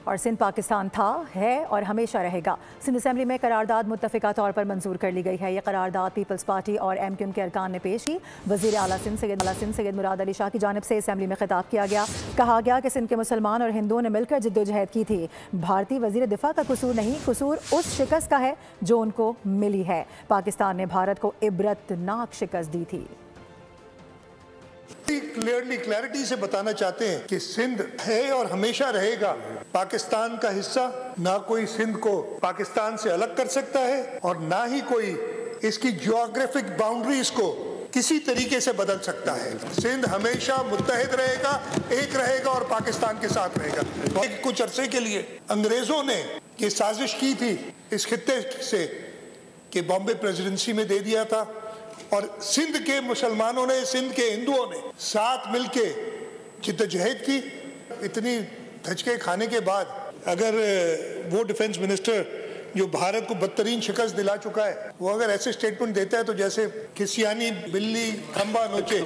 और सिंध पाकिस्तान था, है और हमेशा रहेगा। सिंध असेंबली में करारदाद मुत्तफ़िका तौर पर मंजूर कर ली गई है। यह करारदाद पीपल्स पार्टी और MQM के अरकान ने पेश की। वज़ीर आला सिंध सैयद मुराद अली शाह की जानिब से असेंबली में खिताब किया गया। कहा गया कि सिंध के मुसलमान और हिंदुओं ने मिलकर जिद्दोजहद की थी। भारतीय वज़ीर दिफा का कसूर नहीं, कसूर उस शिकस्त का है जो उनको मिली है। पाकिस्तान ने भारत को इबरतनाक शिकस्त दी थी। क्लैरिटी से बताना चाहते हैं कि सिंध है और हमेशा रहेगा पाकिस्तान का हिस्सा। ना कोई सिंध को पाकिस्तान से अलग कर सकता है और ना ही कोई इसकी ज्योग्राफिक बाउंड्रीज को किसी तरीके से बदल सकता है। सिंध हमेशा मुत्तहिद रहेगा, एक रहेगा और पाकिस्तान के साथ रहेगा। कुछ अरसे के लिए अंग्रेजों ने ये साजिश की थी इस खित्ते से कि बॉम्बे प्रेसिडेंसी में दे दिया था, और सिंध के मुसलमानों ने, सिंध के हिंदुओं ने साथ मिलके जिद्दोजहद की। इतनी धचके खाने के बाद अगर वो डिफेंस मिनिस्टर जो भारत को बदतरीन शिकस्त दिला चुका है, वो अगर ऐसे स्टेटमेंट देता है तो जैसे किसियानी बिल्ली खंबा नोचे।